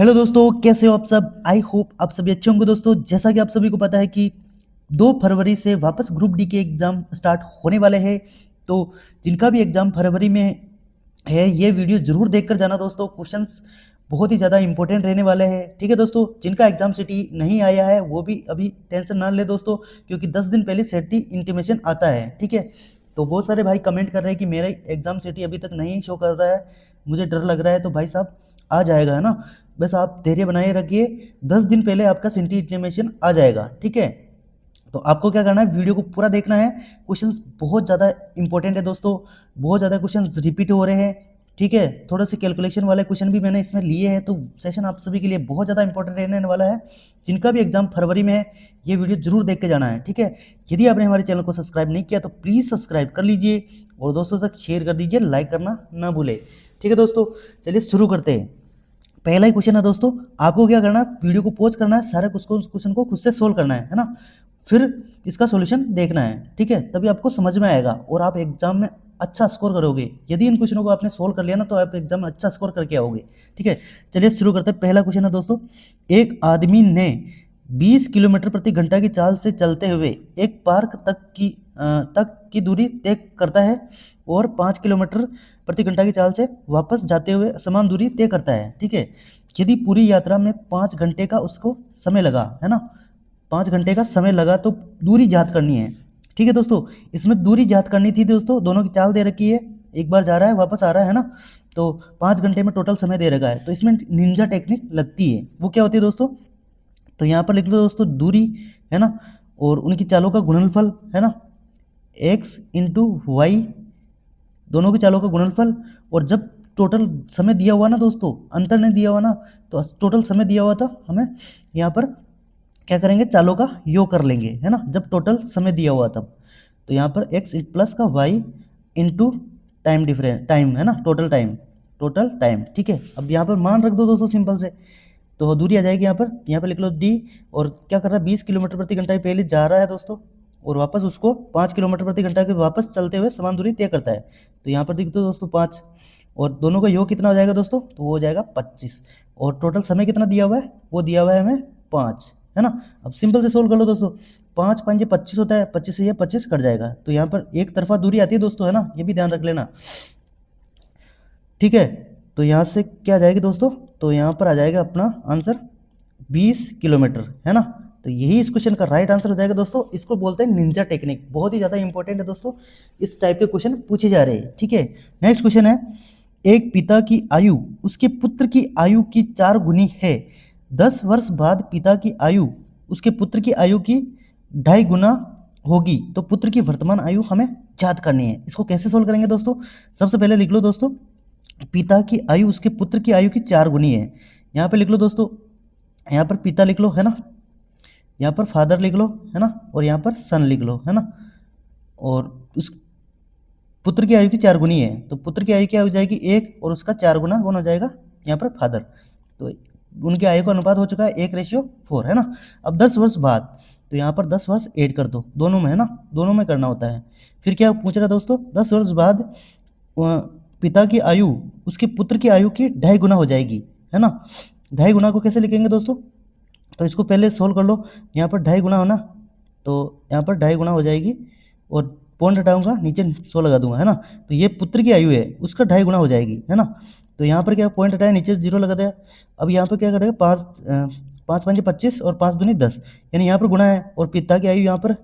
Hello दोस्तों, कैसे हो आप सब। आई होप आप सभी अच्छे होंगे। दोस्तों, जैसा कि आप सभी को पता है कि 2 फरवरी से वापस ग्रुप डी के एग्ज़ाम स्टार्ट होने वाले हैं। तो जिनका भी एग्ज़ाम फरवरी में है, ये वीडियो ज़रूर देखकर जाना दोस्तों। क्वेश्चंस बहुत ही ज़्यादा इंपॉर्टेंट रहने वाले हैं। ठीक है दोस्तों, जिनका एग्ज़ाम सिटी नहीं आया है वो भी अभी टेंशन ना ले दोस्तों, क्योंकि 10 दिन पहले सिटी इंटीमेशन आता है। ठीक है, तो बहुत सारे भाई कमेंट कर रहे हैं कि मेरा एग्ज़ाम सिटी अभी तक नहीं शो कर रहा है, मुझे डर लग रहा है। तो भाई साहब आ जाएगा, है ना। बस आप धैर्य बनाए रखिए, 10 दिन पहले आपका सिटी इंटीमेशन आ जाएगा। ठीक है, तो आपको क्या करना है, वीडियो को पूरा देखना है। क्वेश्चंस बहुत ज़्यादा इंपॉर्टेंट है दोस्तों, बहुत ज़्यादा क्वेश्चंस रिपीट हो रहे हैं। ठीक है, थोड़ा से कैलकुलेशन वाले क्वेश्चन भी मैंने इसमें लिए हैं, तो सेशन आप सभी के लिए बहुत ज़्यादा इंपॉर्टेंट रहने वाला है। जिनका भी एग्जाम फरवरी में है, ये वीडियो जरूर देख के जाना है। ठीक है, यदि आपने हमारे चैनल को सब्सक्राइब नहीं किया तो प्लीज़ सब्सक्राइब कर लीजिए और दोस्तों तक शेयर कर दीजिए, लाइक करना ना भूले। ठीक है दोस्तों, चलिए शुरू करते हैं। पहला ही क्वेश्चन है दोस्तों, आपको क्या करना है, वीडियो को पॉज करना है, सारे क्वेश्चन को खुद से सोल्व करना है ना। फिर इसका सॉल्यूशन देखना है। ठीक है, तभी आपको समझ में आएगा और आप एग्जाम में अच्छा स्कोर करोगे। यदि इन क्वेश्चनों को आपने सोल्व कर लिया ना, तो आप एग्जाम में अच्छा स्कोर करके आओगे। ठीक है, चलिए शुरू करते हैं। पहला क्वेश्चन है दोस्तों, एक आदमी ने 20 किलोमीटर प्रति घंटा की चाल से चलते हुए एक पार्क तक की दूरी तय करता है और 5 किलोमीटर प्रति घंटा की चाल से वापस जाते हुए समान दूरी तय करता है। ठीक है, यदि पूरी यात्रा में 5 घंटे का उसको समय लगा, है ना, 5 घंटे का समय लगा, तो दूरी ज्ञात करनी है। ठीक है दोस्तों, इसमें दूरी ज्ञात करनी थी दोस्तों, दोनों की चाल दे रखी है, एक बार जा रहा है वापस आ रहा है ना, तो 5 घंटे में टोटल समय दे रखा है। तो इसमें निंजा टेक्निक लगती है। वो क्या होती है दोस्तों, तो यहाँ पर लिख लो दोस्तों, दूरी, है ना, और उनकी चालों का गुणनफल, है ना, x इंटू वाई, दोनों की चालों का गुणनफल। और जब टोटल समय दिया हुआ ना दोस्तों, अंतर नहीं दिया हुआ ना, तो टोटल समय दिया हुआ था, हमें यहाँ पर क्या करेंगे, चालों का योग कर लेंगे, है ना, जब टोटल समय दिया हुआ तब। तो यहाँ पर x प्लस का y into time difference, time, है ना, टोटल टाइम। ठीक है, अब यहाँ पर मान रख दो दोस्तों सिंपल से, तो दूरी आ जाएगी यहाँ पर लिख लो d। और क्या कर रहा है, 20 किलोमीटर प्रति घंटा पहले जा रहा है दोस्तों, और वापस उसको 5 किलोमीटर प्रति घंटा के वापस चलते हुए समान दूरी तय करता है। तो यहाँ पर देख दो दोस्तों 5, और दोनों का योग कितना हो जाएगा दोस्तों, तो वो हो जाएगा 25। और टोटल समय कितना दिया हुआ है, वो दिया हुआ है हमें 5, है ना। अब सिंपल से सोल्व कर लो दोस्तों, 5 5 25 होता है, 25 से ये 25 कट जाएगा। तो यहाँ पर एक तरफा दूरी आती है दोस्तों, है ना, ये भी ध्यान रख लेना। ठीक है, तो यहाँ से क्या आ जाएगी दोस्तों, तो यहाँ पर आ जाएगा अपना आंसर 20 किलोमीटर, है ना। तो यही इस क्वेश्चन का राइट आंसर हो जाएगा दोस्तों। इसको बोलते हैं निंजा टेक्निक, बहुत ही ज़्यादा इंपॉर्टेंट है दोस्तों, इस टाइप के क्वेश्चन पूछे जा रहे हैं। ठीक है, नेक्स्ट क्वेश्चन है, एक पिता की आयु उसके पुत्र की आयु की 4 गुनी है। 10 वर्ष बाद पिता की आयु उसके पुत्र की आयु की 2.5 गुना होगी, तो पुत्र की वर्तमान आयु हमें याद करनी है। इसको कैसे सोल्व करेंगे दोस्तों, सबसे पहले लिख लो दोस्तों, पिता की आयु उसके पुत्र की आयु की 4 गुनी है। यहाँ पे लिख लो दोस्तों, यहाँ पर पिता लिख लो, है ना, यहाँ पर फादर लिख लो, है ना, और यहाँ पर सन लिख लो, है ना। और उस पुत्र की आयु की 4 गुनी है, तो पुत्र की आयु क्या हो जाएगी 1, और उसका 4 गुना कौन हो जाएगा, यहाँ पर फादर। तो उनकी आयु का अनुपात हो चुका है 1:4, है ना। अब 10 वर्ष बाद, तो यहाँ पर 10 वर्ष ऐड कर दो दोनों में, है ना, दोनों में करना होता है। फिर क्या पूछ रहा है दोस्तों, 10 वर्ष बाद पिता की आयु उसके पुत्र की आयु की 2.5 गुना हो जाएगी, है ना। 2.5 गुना को कैसे लिखेंगे दोस्तों, तो इसको पहले सोल्व कर लो। यहाँ पर 2.5 गुना होना, तो यहाँ पर 2.5 गुना हो जाएगी, और पॉइंट हटाऊंगा, नीचे 100 लगा दूंगा, है ना। तो ये पुत्र की आयु है, उसका 2.5 गुना हो जाएगी, है ना। तो यहाँ पर क्या पॉइंट हटाया, नीचे 0 लगा दिया। अब यहाँ पर क्या करेगा, 5 5 25 और 5 दूनी 10, यानी यहाँ पर गुना है, और पिता की आयु यहाँ पर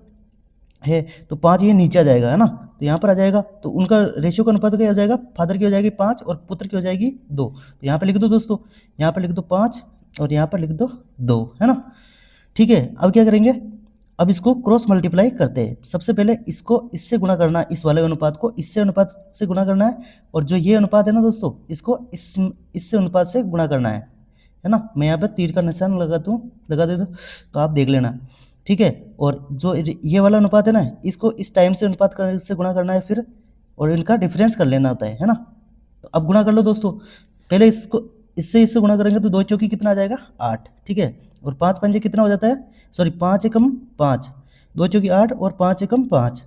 है, तो 5 ये नीचे आ जाएगा, है ना। तो यहाँ पर आ जाएगा, तो उनका रेशियो का अनुपात क्या हो जाएगा, फादर की हो जाएगी 5 और पुत्र की हो जाएगी 2। तो यहाँ पर लिख दो दोस्तों, यहाँ पर लिख दो 5 और यहाँ पर लिख दो 2, है ना। ठीक है, अब क्या करेंगे, अब इसको क्रॉस मल्टीप्लाई करते हैं। सबसे पहले इसको इससे गुणा करना है, इस वाले अनुपात को इससे अनुपात से गुणा करना है, और जो ये अनुपात है ना दोस्तों, इसको इससे अनुपात से गुणा करना है ना। मैं यहाँ पर तीर का निशान लगा देता, तो आप देख लेना। ठीक है, और जो ये वाला अनुपात है ना, इसको इस टाइम से अनुपात से गुणा करना है फिर, और इनका डिफरेंस कर लेना होता है ना। तो अब गुणा कर लो दोस्तों, पहले इसको इससे गुणा करेंगे तो 2 चौकी कितना आ जाएगा 8। ठीक है, और 5 पंजे कितना हो जाता है, सॉरी 5 एकम 5, 2 चौकी 8 और 5 एकम 5।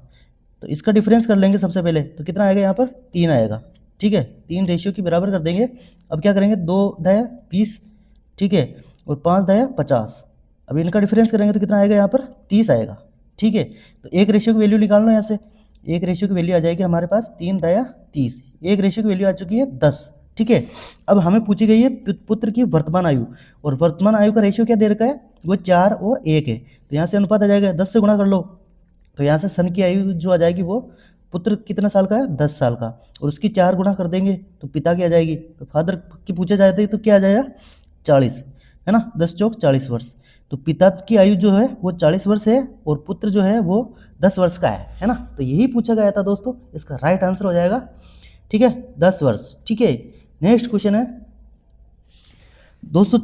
तो इसका डिफरेंस कर लेंगे सबसे पहले, तो कितना आएगा, यहाँ पर 3 आएगा। ठीक है, 3 रेशियो की बराबर कर देंगे। अब क्या करेंगे, 2 10 20। ठीक है, और 5 दाया 50। अब इनका डिफरेंस करेंगे तो कितना आएगा यहाँ पर 30 आएगा। ठीक है, तो एक रेशियो की वैल्यू निकाल लो यहाँ से। एक रेशियो की वैल्यू आ जाएगी हमारे पास 3 दाया 30। एक रेशियो की वैल्यू आ चुकी है 10। ठीक है, अब हमें पूछी गई है पुत्र की वर्तमान आयु, और वर्तमान आयु का रेशियो क्या दे रखा है, वो 4 और 1 है। तो यहाँ से अनुपात आ जाएगा 10 से गुणा कर लो, तो यहाँ से सन की आयु जो आ जाएगी वो पुत्र कितना साल का है, 10 साल का, और उसकी 4 गुणा कर देंगे तो पिता की आ जाएगी। तो फादर की पूछा जाए तो क्या आ जाएगा 40, है ना, 10 चौक 40 वर्ष। तो पिता की आयु जो है वो 40 वर्ष है और पुत्र जो है वो 10 वर्ष का है ना। तो यही पूछा गया था दोस्तों, इसका राइट आंसर हो जाएगा, ठीक है, 10 वर्ष। ठीक है, नेक्स्ट क्वेश्चन है दोस्तों,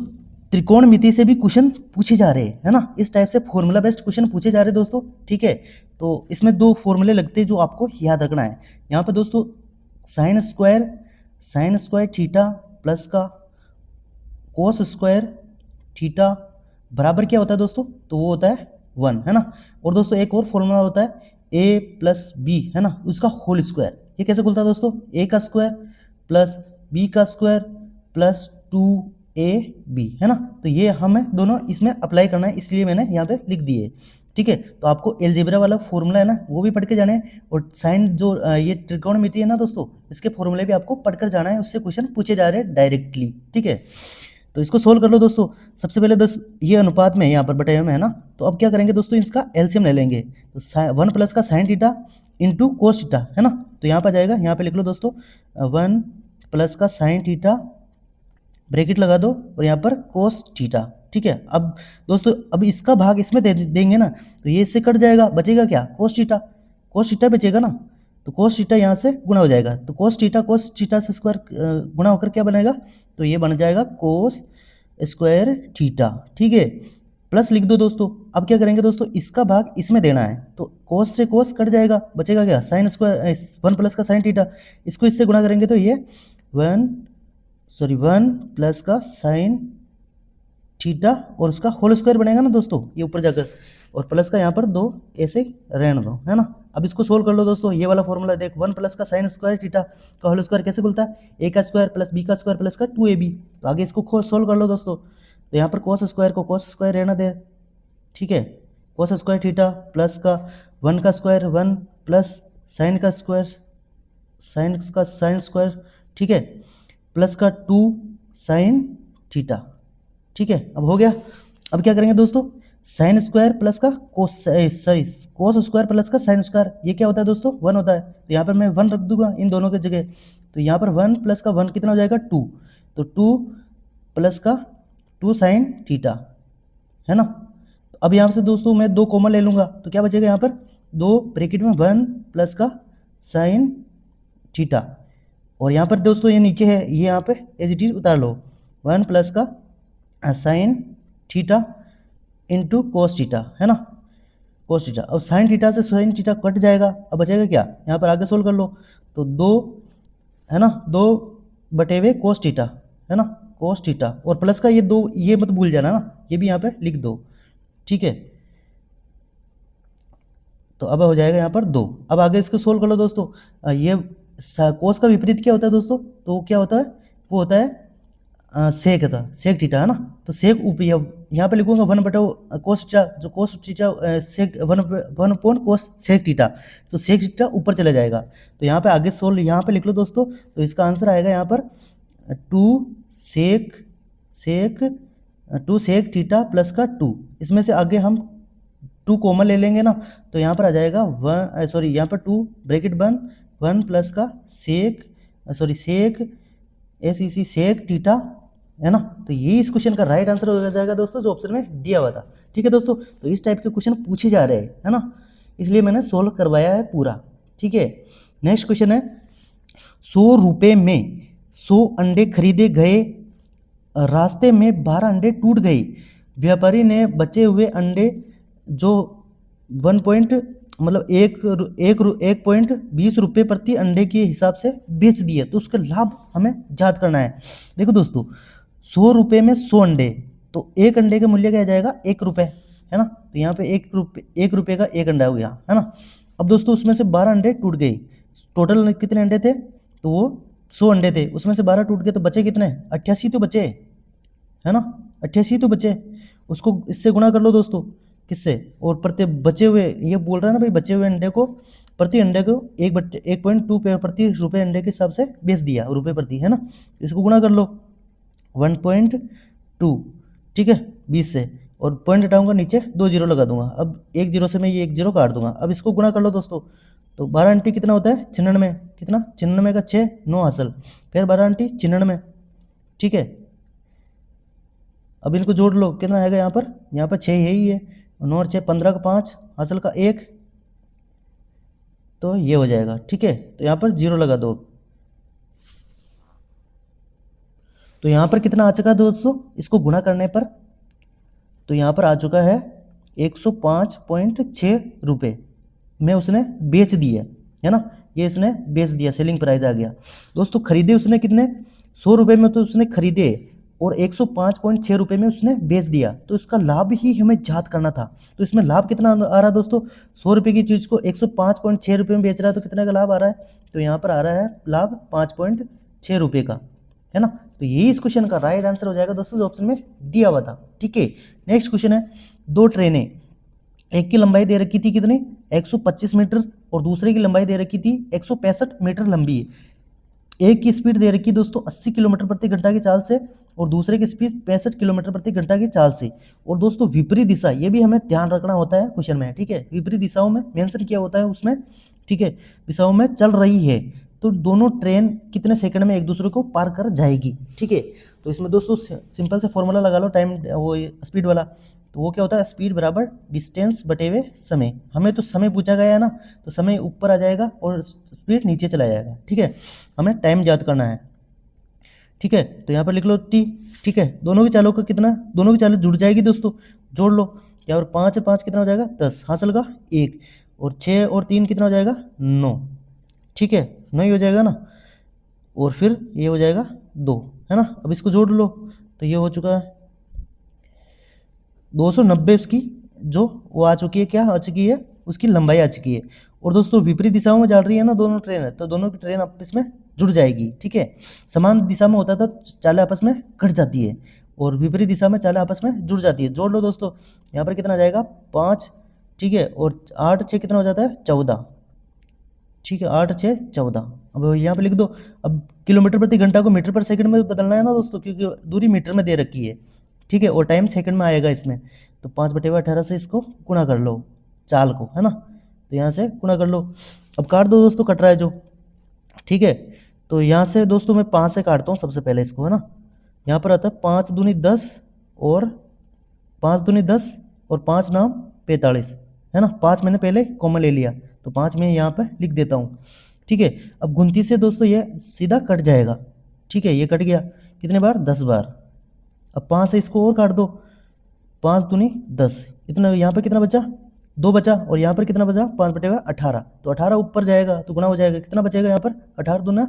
त्रिकोणमिति से भी क्वेश्चन पूछे जा रहे हैं, है ना, इस टाइप से फॉर्मूला बेस्ड क्वेश्चन पूछे जा रहे हैं दोस्तों। ठीक है, तो इसमें 2 फॉर्मूले लगते हैं जो आपको याद रखना है। यहाँ पे दोस्तों साइन स्क्वायर थीटा प्लस का कोस स्क्वायर थीटा बराबर क्या होता है दोस्तों, तो वो होता है 1, है ना। और दोस्तों एक और फॉर्मूला होता है a प्लस बी, है ना, उसका होल स्क्वायर। ये कैसे खुलता है दोस्तों, a का स्क्वायर प्लस b का स्क्वायर प्लस 2ab, है ना। तो ये हमें दोनों इसमें अप्लाई करना है, इसलिए मैंने यहाँ पे लिख दिए। ठीक है, तो आपको एलजेब्रा वाला फॉर्मूला है ना वो भी पढ़ के जाना है, और साइन जो ये त्रिकोणमिति है ना दोस्तों, इसके फॉर्मूले भी आपको पढ़कर जाना है, उससे क्वेश्चन पूछे जा रहे हैं डायरेक्टली। ठीक है, तो इसको सोल्व कर लो दोस्तों। सबसे पहले ये अनुपात में यहाँ पर बटे हुए हैं ना, तो अब क्या करेंगे दोस्तों, इसका एलसीएम ले लेंगे। तो 1 प्लस का sine theta into cos theta, है ना, तो यहाँ पर जाएगा, यहाँ पे लिख लो दोस्तों 1 प्लस का साइन थीटा ब्रैकेट लगा दो और यहाँ पर कोस थीटा। ठीक है, अब दोस्तों अब इसका भाग इसमें देंगे ना, तो ये इससे कट जाएगा, बचेगा क्या, कोस थीटा बचेगा ना। तो कोस थीटा यहाँ से गुणा हो जाएगा, तो कोस थीटा से स्क्वायर गुणा होकर क्या बनेगा, तो ये बन जाएगा कोस स्क्वायर थीटा। ठीक है, प्लस लिख दो दोस्तों। अब क्या करेंगे दोस्तों, इसका भाग इसमें देना है, तो कोस से कोस कट जाएगा, बचेगा क्या, साइन स्क्वायर 1 प्लस का साइन थीटा, इसको इससे गुणा करेंगे तो ये 1 प्लस का साइन थीटा और उसका होल स्क्वायर बनेगा ना दोस्तों, ये ऊपर जाकर, और प्लस का यहाँ पर 2 ऐसे रहने दो, है ना। अब इसको सोल्व कर लो दोस्तों, ये वाला फॉर्मूला देख, 1 प्लस का साइन स्क्वायर थीटा का होल स्क्वायर कैसे खुलता है, a का स्क्वायर प्लस b का स्क्वायर प्लस का 2ab। तो आगे इसको सोल्व कर लो दोस्तों, तो यहाँ पर कोस स्क्वायर को कोस स्क्वायर रहना दे। ठीक है, कोस स्क्वायर थीटा प्लस का 1 का स्क्वायर 1 प्लस साइन का साइन स्क्वायर, ठीक है, प्लस का 2 साइन थीटा। ठीक है, अब हो गया। अब क्या करेंगे दोस्तों, साइन स्क्वायर प्लस का कोस स्क्वायर प्लस का साइन स्क्वायर, ये क्या होता है दोस्तों, 1 होता है। तो यहाँ पर मैं 1 रख दूंगा इन दोनों की जगह, तो यहाँ पर 1 प्लस का 1 कितना हो जाएगा 2, तो 2 प्लस का 2 साइन थीटा, है ना। तो अब यहाँ से दोस्तों मैं 2 कॉमन ले लूँगा, तो क्या बचेगा यहाँ पर 2 ब्रैकेट में 1 प्लस का साइन थीटा, और यहाँ पर दोस्तों ये नीचे है, ये यहाँ पे एज इट इज उतार लो, 1 प्लस का sine theta into cos theta, है ना, कोस थीटा। अब साइन थीटा से साइन थीटा कट जाएगा, अब बचेगा क्या, यहाँ पर आगे सोल्व कर लो, तो 2, है ना, 2 बटे हुए कोस थीटा, है ना, कोस थीटा, और प्लस का ये 2, ये मत भूल जाना ना, ये भी यहाँ पे लिख दो। ठीक है, तो अब हो जाएगा यहाँ पर 2। अब आगे इसको सोल्व कर लो दोस्तों। ये कोस का विपरीत क्या होता है दोस्तों, तो वो क्या होता है, वो होता है सेक थीटा, है ना। तो सेक यहाँ पे लिखूंगा 1 बटा कोस थीटा, जो cos theta sec 1 upon cos sec theta, तो सेक थीटा ऊपर चला जाएगा। तो यहाँ पे आगे सोल्व यहाँ पे लिख लो दोस्तों, तो इसका आंसर आएगा यहाँ पर 2 सेक थीटा प्लस का 2, इसमें से आगे हम 2 कॉमन ले लेंगे ना, तो यहाँ पर आ जाएगा यहाँ पर 2 ब्रैकेट 1 प्लस का सेक थीटा, है ना। तो ये इस क्वेश्चन का राइट आंसर हो जाएगा दोस्तों, जो ऑप्शन में दिया हुआ था। ठीक है दोस्तों, तो इस टाइप के क्वेश्चन पूछे जा रहे हैं, है ना, इसलिए मैंने सोल्व करवाया है पूरा। ठीक है, नेक्स्ट क्वेश्चन है, 100 रुपये में 100 अंडे खरीदे गए, रास्ते में 12 अंडे टूट गए, व्यापारी ने बचे हुए अंडे जो 1.20 रुपये प्रति अंडे के हिसाब से बेच दिए, तो उसका लाभ हमें ज्ञात करना है। देखो दोस्तों, 100 रुपये में 100 अंडे, तो एक अंडे का मूल्य क्या आ जाएगा 1 रुपये, है ना। तो यहाँ पे 1 रुपये का एक अंडा हो गया, है ना। अब दोस्तों उसमें से 12 अंडे टूट गए, टोटल कितने अंडे थे, तो वो 100 अंडे थे, उसमें से 12 टूट गए, तो बचे कितने, 88 तो बचे, है ना, 88 तो बचे, उसको इससे गुणा कर लो दोस्तों, किससे, और प्रति बचे हुए, ये बोल रहा है ना भाई, बचे हुए अंडे को प्रति अंडे को 1.2 प्रति रुपये अंडे के हिसाब से बेच दिया, रुपये प्रति, है ना। इसको गुणा कर लो 1.2, ठीक है, 20 से, और पॉइंट हटाऊंगा, नीचे 2 जीरो लगा दूंगा। अब 1 जीरो से मैं ये 1 जीरो काट दूंगा। अब इसको गुणा कर लो दोस्तों, तो 12 अंटी कितना होता है 96, कितना 96 का 6, 9 हासिल, फिर 12 अंटी 96, ठीक है। अब इनको जोड़ लो, कितना आएगा यहाँ पर 6 यही है, 9 और 6 15 का 5 हासिल का 1, तो ये हो जाएगा, ठीक है। तो यहाँ पर जीरो लगा दो। तो यहाँ पर कितना आ चुका है दोस्तों, इसको गुणा करने पर तो यहाँ पर आ चुका है 105.6 रुपये में उसने बेच दिया, है ना। ये इसने बेच दिया, सेलिंग प्राइस आ गया दोस्तों। खरीदे उसने कितने, 100 रुपये में तो उसने खरीदे, और 105.6 रुपये में उसने बेच दिया, तो इसका लाभ ही हमें याद करना था। तो इसमें लाभ कितना आ रहा है दोस्तों, 100 रुपये की चीज़ को 105.6 रुपये में बेच रहा है, तो कितने का लाभ आ रहा है, तो यहाँ पर आ रहा है लाभ 5.6 रुपये का, है ना। तो यही इस क्वेश्चन का राइट आंसर हो जाएगा दोस्तों, जो ऑप्शन में दिया हुआ था, ठीक है। नेक्स्ट क्वेश्चन है, दो ट्रेनें, एक की लंबाई दे रखी थी कितनी 125 मीटर, और दूसरे की लंबाई दे रखी थी 165 मीटर लंबी है। एक की स्पीड दे रखी दोस्तों 80 किलोमीटर प्रति घंटा की चाल से, और दूसरे की स्पीड 65 किलोमीटर प्रति घंटा की चाल से। और दोस्तों विपरीत दिशा, ये भी हमें ध्यान रखना होता है क्वेश्चन में, ठीक है। विपरीत दिशाओं में मेंशन किया होता है उसमें, ठीक है, दिशाओं में चल रही है, तो दोनों ट्रेन कितने सेकंड में एक दूसरे को पार कर जाएगी, ठीक है। तो इसमें दोस्तों सिंपल से फॉर्मूला लगा लो, टाइम वो स्पीड वाला, तो वो क्या होता है, स्पीड बराबर डिस्टेंस बटे हुए समय। हमें तो समय पूछा गया है ना, तो समय ऊपर आ जाएगा और स्पीड नीचे चला जाएगा, ठीक है। हमें टाइम याद करना है, ठीक है। तो यहाँ पर लिख लो टी, ठीक है। दोनों की चालों का कितना, दोनों की चालें जुड़ जाएगी दोस्तों, जोड़ लो। यहाँ पर 5 है, 5 कितना हो जाएगा 10 हासिल का 1, और 6 और 3 कितना हो जाएगा 9, ठीक है, 9 ही हो जाएगा ना। और फिर ये हो जाएगा 2, है ना। अब इसको जोड़ लो, तो ये हो चुका है 290, उसकी जो वो आ चुकी है, क्या आ चुकी है, उसकी लंबाई आ चुकी है। और दोस्तों विपरीत दिशाओं में चल रही है ना दोनों ट्रेन है, तो दोनों की ट्रेन आपस में जुड़ जाएगी, ठीक है। समान दिशा में होता है तो चालें आपस में कट जाती है, और विपरीत दिशा में चालें आपस में जुड़ जाती है। जोड़ लो दोस्तों, यहाँ पर कितना आ जाएगा 5, ठीक है, और 8 6 कितना हो जाता है 14, ठीक है, 8 6 14। अब यहाँ पे लिख दो। अब किलोमीटर प्रति घंटा को मीटर पर सेकंड में बदलना है ना दोस्तों, क्योंकि दूरी मीटर में दे रखी है, ठीक है, और टाइम सेकंड में आएगा इसमें। तो 5/18 से इसको गुणा कर लो चाल को, है ना। तो यहाँ से गुणा कर लो। अब काट दो दोस्तों, कट रहा है जो, ठीक है। तो यहाँ से दोस्तों मैं 5 से काटता हूँ सबसे पहले इसको, है ना। यहाँ पर आता है 5 दूनी 10, और 5 दूनी 10, और 5 नाम 45, है ना। 5 मैंने पहले कॉमन ले लिया, तो 5 मैं यहाँ पर लिख देता हूँ, ठीक है। अब 29 से दोस्तों ये सीधा कट जाएगा, ठीक है, ये कट गया कितने बार 10 बार। अब 5 से इसको और काट दो, 5 दूनी 10, इतना यहाँ पर कितना बचा 2 बचा, और यहाँ पर कितना बचा 5/18, तो 18 ऊपर जाएगा तो गुना हो जाएगा, कितना बचेगा यहाँ पर 18 दूना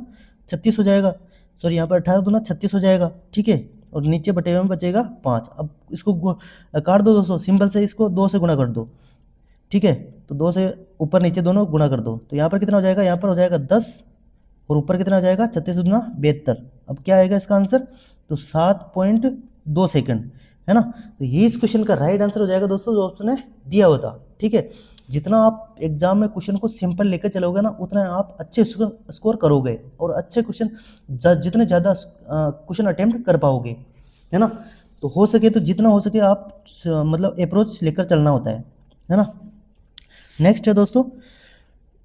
36 हो जाएगा, सॉरी यहाँ पर 18 दूना 36 हो जाएगा, ठीक है। और नीचे बटे हुए में बचेगा 5। अब इसको काट दो दोस्तों, सिंपल से इसको 2 से गुणा कर दो, ठीक है। तो 2 से ऊपर नीचे दोनों गुणा कर दो, तो यहाँ पर कितना हो जाएगा, यहाँ पर हो जाएगा 10, और ऊपर कितना हो जाएगा 36 दूना 72। अब क्या आएगा इसका आंसर, तो 7.2 सेकंड, है ना। तो ये इस क्वेश्चन का राइट आंसर हो जाएगा दोस्तों, जो ऑप्शन है दिया हुआ था, ठीक है। जितना आप एग्जाम में क्वेश्चन को सिंपल लेकर चलोगे ना, उतना आप अच्छे स्कोर करोगे, और अच्छे क्वेश्चन जितने ज़्यादा क्वेश्चन अटेम्प्ट कर पाओगे, है ना। तो हो सके तो जितना हो सके आप मतलब अप्रोच लेकर चलना होता है ना। नेक्स्ट है दोस्तों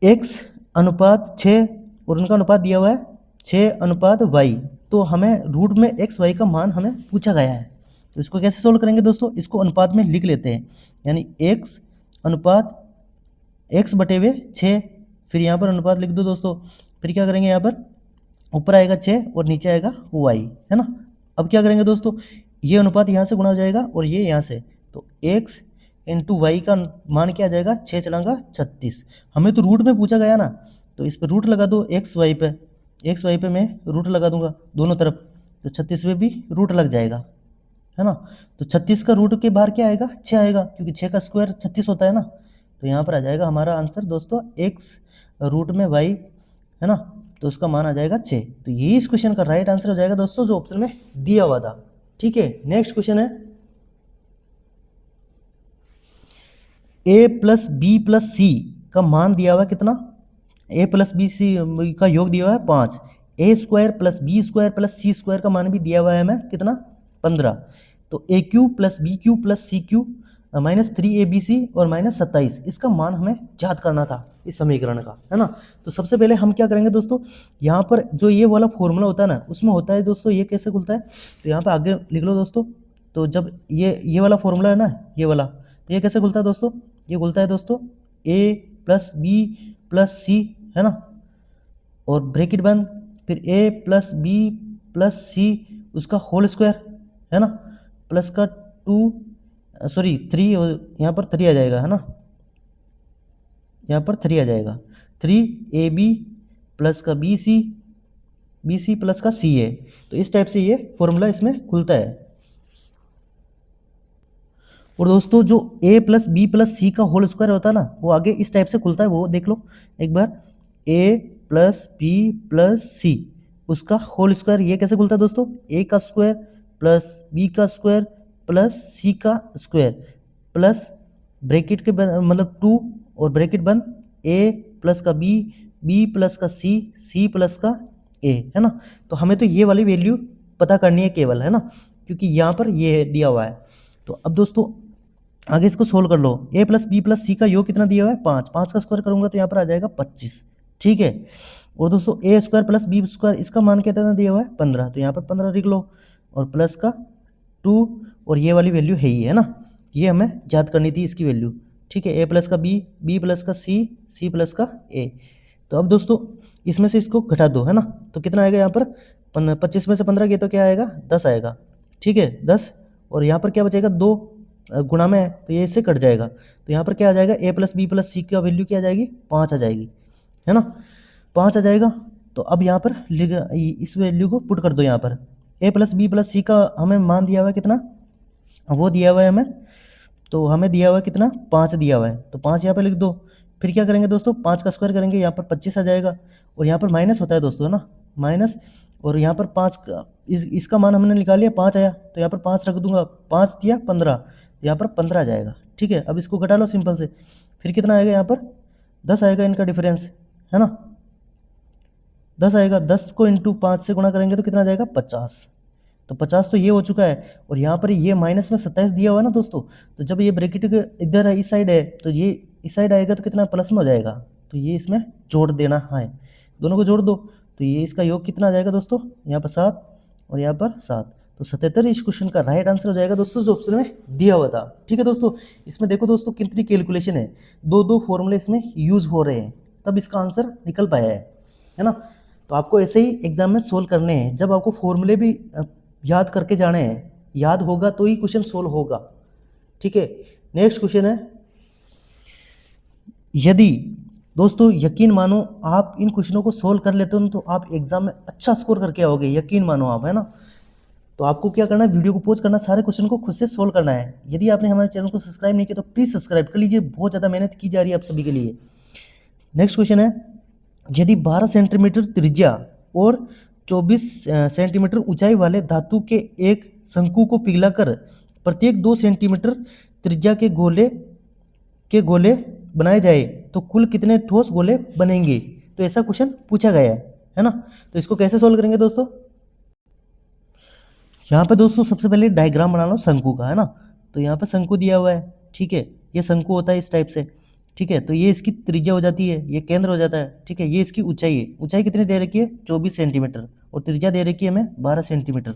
x/6, और उनका अनुपात दिया हुआ है 6/y। तो हमें रूट में x y का मान हमें पूछा गया है, तो इसको कैसे सोल्व करेंगे दोस्तों, इसको अनुपात में लिख लेते हैं, यानी x/6, फिर यहाँ पर अनुपात लिख दो दोस्तों। फिर क्या करेंगे, यहाँ पर ऊपर आएगा 6 और नीचे आएगा y, है ना। अब क्या करेंगे दोस्तों, ये अनुपात यहाँ से गुणा हो जाएगा और ये यहाँ से, तो x इंटू वाई का मान क्या आ जाएगा 6 चलांगा 36। हमें तो रूट में पूछा गया ना, तो इस पर रूट लगा दो, एक्स वाई पे मैं रूट लगा दूंगा दोनों तरफ, तो 36 पे भी रूट लग जाएगा, है ना। तो 36 का रूट के बाहर क्या आएगा 6 आएगा, क्योंकि 6 का स्क्वायर 36 होता है ना। तो यहाँ पर आ जाएगा हमारा आंसर दोस्तों x रूट में y, है ना। तो उसका मान आ जाएगा 6। तो यही इस क्वेश्चन का राइट आंसर हो जाएगा दोस्तों, जो ऑप्शन में दिया हुआ था, ठीक है। नेक्स्ट क्वेश्चन है a प्लस बी प्लस सी का मान दिया हुआ है कितना, a प्लस बी सी का योग दिया हुआ है 5, A square plus B square plus C square का मान भी दिया हुआ है हमें कितना 15। तो A cube plus B cube plus C cube -3abc और -27 इसका मान हमें याद करना था इस समीकरण का, है ना। तो सबसे पहले हम क्या करेंगे दोस्तों, यहाँ पर जो ये वाला फॉर्मूला होता है ना उसमें होता है दोस्तों ये कैसे खुलता है, तो यहाँ पे आगे लिख लो दोस्तों। तो जब ये वाला फॉर्मूला है ना, ये वाला, तो ये कैसे खुलता है दोस्तों, ये खुलता है दोस्तों a प्लस बी प्लस सी, है ना, और ब्रैकेट बंद, फिर a प्लस बी प्लस सी उसका होल स्क्वायर, है ना, प्लस का 3 यहाँ पर 3 आ जाएगा, है ना, यहाँ पर 3 आ जाएगा, 3ab प्लस का bc प्लस का ca। तो इस टाइप से ये फॉर्मूला इसमें खुलता है। और दोस्तों जो a प्लस बी प्लस सी का होल स्क्वायर होता है ना वो आगे इस टाइप से खुलता है, वो देख लो एक बार, a प्लस बी प्लस सी उसका होल स्क्वायर, ये कैसे खुलता है दोस्तों, a का स्क्वायर प्लस b का स्क्वायर प्लस c का स्क्वायर प्लस ब्रैकेट के मतलब 2 और ब्रैकेट बंद, a प्लस का b प्लस का c प्लस का a, है ना। तो हमें तो ये वाली वैल्यू पता करनी है केवल, है ना, क्योंकि यहाँ पर ये दिया हुआ है। तो अब दोस्तों आगे इसको सोल्व कर लो, a प्लस बी प्लस सी का योग कितना दिया हुआ है 5, 5 का स्क्वायर करूंगा तो यहाँ पर आ जाएगा 25, ठीक है। और दोस्तों a square plus B square इसका मान कितना दिया हुआ है 15, तो यहाँ पर 15 लिख लो और प्लस का 2 और ये वाली वैल्यू है ही, है ना, ये हमें याद करनी थी इसकी वैल्यू, ठीक है। a प्लस का b प्लस का c प्लस का a। तो अब दोस्तों इसमें से इसको घटा दो, है ना, तो कितना आएगा यहाँ पर 25 में से 15 गया तो क्या आएगा 10 आएगा, ठीक है 10। और यहाँ पर क्या बचेगा 2 गुणा में है तो ये इससे कट जाएगा, तो यहाँ पर क्या आ जाएगा a प्लस बी प्लस सी का वैल्यू क्या आ जाएगी 5 आ जाएगी, है ना, 5 आ जाएगा। तो अब यहाँ पर इस वैल्यू को पुट कर दो, यहाँ पर a प्लस बी प्लस सी का हमें मान दिया हुआ है कितना, वो दिया हुआ है हमें, तो हमें दिया हुआ है कितना 5 दिया हुआ है, तो 5 यहाँ पर लिख दो। फिर क्या करेंगे दोस्तों 5 का स्क्वायर करेंगे, यहाँ पर 25 आ जाएगा और यहाँ पर माइनस होता है दोस्तों, है ना, माइनस, और यहाँ पर 5 का इसका मान हमने निकाल लिया 5 आया, तो यहाँ पर 5 रख दूंगा, 5 दिया 15, तो यहाँ पर 15 आ जाएगा, ठीक है। अब इसको घटा लो सिंपल से, फिर कितना आएगा यहाँ पर 10 आएगा इनका डिफरेंस, है ना, 10 आएगा, 10 को इंटू 5 से गुणा करेंगे तो कितना आ जाएगा 50, तो 50 तो ये हो चुका है। और यहाँ पर ये माइनस में 27 दिया हुआ है ना दोस्तों, तो जब ये ब्रैकेट के इधर है इस साइड है तो ये इस साइड आएगा तो कितना प्लस में हो जाएगा, तो ये इसमें जोड़ देना है, दोनों को जोड़ दो, तो ये इसका योग कितना आ जाएगा दोस्तों, यहाँ पर 7 और यहाँ पर 7, तो 77 इस क्वेश्चन का राइट आंसर हो जाएगा दोस्तों जो ऑप्शन में दिया हुआ था, ठीक है दोस्तों। इसमें देखो दोस्तों कितनी कैलकुलेशन है, 2 फॉर्मूले इसमें यूज हो रहे हैं तब इसका आंसर निकल पाया है ना। तो आपको ऐसे ही एग्जाम में सोल्व करने हैं, जब आपको फॉर्मूले भी याद करके जाने हैं, याद होगा तो ही क्वेश्चन सोल्व होगा, ठीक है। नेक्स्ट क्वेश्चन है, यदि दोस्तों यकीन मानो आप इन क्वेश्चनों को सोल्व कर लेते हो तो आप एग्जाम में अच्छा स्कोर करके आओगे, यकीन मानो आप, है ना। तो आपको क्या करना है, वीडियो को पॉज करना, सारे क्वेश्चन को खुद से सोल्व करना है। यदि आपने हमारे चैनल को सब्सक्राइब नहीं किया तो प्लीज़ सब्सक्राइब कर लीजिए, बहुत ज़्यादा मेहनत की जा रही है आप सभी के लिए। नेक्स्ट क्वेश्चन है, यदि 12 सेंटीमीटर त्रिज्या और 24 सेंटीमीटर ऊंचाई वाले धातु के एक शंकु को पिघलाकर प्रत्येक 2 सेंटीमीटर त्रिज्या के गोले बनाए जाए तो कुल कितने ठोस गोले बनेंगे, तो ऐसा क्वेश्चन पूछा गया है ना। तो इसको कैसे सोल्व करेंगे दोस्तों, यहाँ पे दोस्तों सबसे पहले डायग्राम बना लो शंकु का, है ना। तो यहाँ पे शंकु दिया हुआ है, ठीक है, ये शंकु होता है इस टाइप से, ठीक है। तो ये इसकी त्रिज्या हो जाती है, ये केंद्र हो जाता है, ठीक है। ये इसकी ऊंचाई है, ऊंचाई कितनी दे रखी है 24 सेंटीमीटर और त्रिज्या दे रखी है हमें 12 सेंटीमीटर।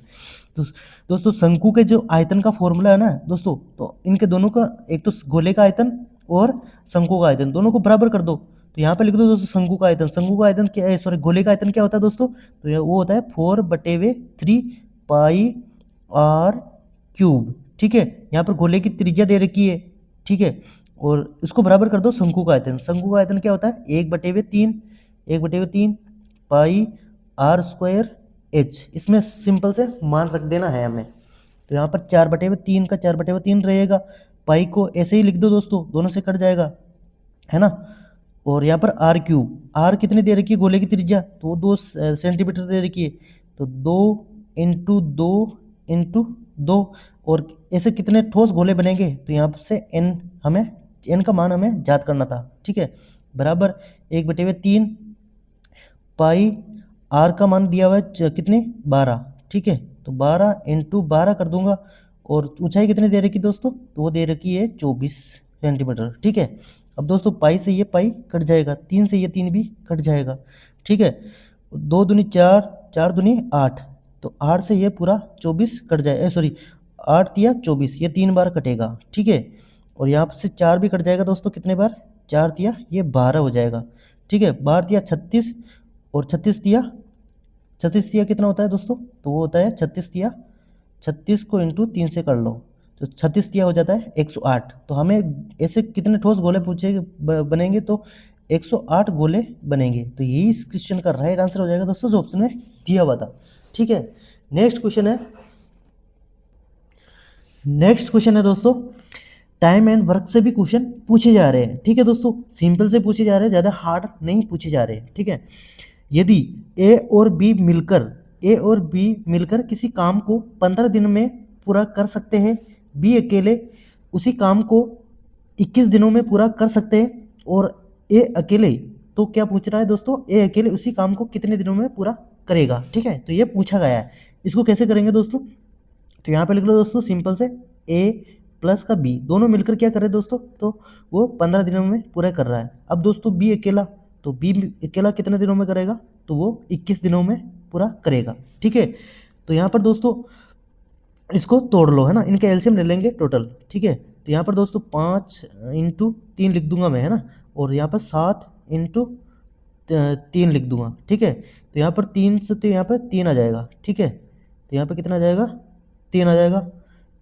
तो दोस्तों शंकु के जो आयतन का फॉर्मूला है ना दोस्तों, तो इनके दोनों का, एक तो गोले का आयतन और शंकु का आयतन, दोनों को बराबर कर दो। तो यहाँ पे लिख दो दोस्तों शंकु का आयतन, शंकु का आयतन क्या है, सॉरी गोले का आयतन क्या होता है दोस्तों, तो ये वो होता है 4/3 पाई आर क्यूब, ठीक है। यहाँ पर गोले की त्रिज्या दे रखी है, ठीक है, और उसको बराबर कर दो शंकु का आयतन। शंकु का आयतन क्या होता है 1/3 पाई आर स्क्वायर एच, इसमें सिंपल से मान रख देना है हमें। तो यहाँ पर 4/3 का 4/3 रहेगा, पाई को ऐसे ही लिख दो दोस्तों, दोनों से कट जाएगा, है ना। और यहाँ पर आर क्यूब, आर कितनी दे रखी है गोले की त्रिज्या, तो 2 सेंटीमीटर दे रखी है, तो 2 × 2 × 2, और ऐसे कितने ठोस गोले बनेंगे, तो यहाँ से एन का मान हमें ज्ञात करना था, ठीक है। बराबर 1/3 पाई आर का मान दिया हुआ है कितनी 12, ठीक है। तो 12 × 12 कर दूंगा, और ऊंचाई कितनी दे रखी दोस्तों, तो वो दे रखी है 24 सेंटीमीटर, ठीक है। अब दोस्तों पाई से ये पाई कट जाएगा, 3 से ये 3 भी कट जाएगा, ठीक है। 2 दूनी 4, 4 दूनी 8, तो 8 से ये पूरा 24 कट जाए, सॉरी 8 तिया 24, ये 3 बार कटेगा, ठीक है। और यहाँ से 4 भी कट जाएगा दोस्तों, कितने बार, 4 तिया ये 12 हो जाएगा, ठीक है। 12 तिया 36, और 36 तिया कितना होता है दोस्तों, तो वो होता है 36 तिया, 36 को इंटू 3 से कर लो, तो 36 तिया हो जाता है 108। तो हमें ऐसे कितने ठोस गोले बनेंगे, तो 108 गोले बनेंगे। तो यही इस क्वेश्चन का राइट आंसर हो जाएगा दोस्तों, जो ऑप्शन में दिया हुआ था, ठीक है। नेक्स्ट क्वेश्चन है दोस्तों, टाइम एंड वर्क से भी क्वेश्चन पूछे जा रहे हैं, ठीक है दोस्तों। सिंपल से पूछे जा रहे हैं, ज़्यादा हार्ड नहीं पूछे जा रहे हैं, ठीक है। यदि ए और बी मिलकर किसी काम को 15 दिन में पूरा कर सकते हैं, बी अकेले उसी काम को 21 दिनों में पूरा कर सकते हैं, और ए अकेले, तो क्या पूछ रहा है दोस्तों, ए अकेले उसी काम को कितने दिनों में पूरा करेगा, ठीक है। तो ये पूछा गया है, इसको कैसे करेंगे दोस्तों, तो यहाँ पे लिख लो दोस्तों, सिंपल से ए प्लस का बी दोनों मिलकर क्या कर रहे हैं दोस्तों, तो वो 15 दिनों में पूरा कर रहा है। अब दोस्तों बी अकेला, तो बी अकेला कितने दिनों में करेगा, तो वो 21 दिनों में पूरा करेगा, ठीक है। तो यहाँ पर दोस्तों इसको तोड़ लो, है ना, इनका एलसीएम ले लेंगे टोटल, ठीक है। तो यहाँ पर दोस्तों 5 × 3 लिख दूंगा मैं, है ना, और यहाँ पर 7 × 3 लिख दूंगा, ठीक है। तो यहाँ पर 3 से, तो यहाँ पर 3 आ जाएगा, ठीक है। तो यहाँ पर कितना आ जाएगा, 3 आ जाएगा,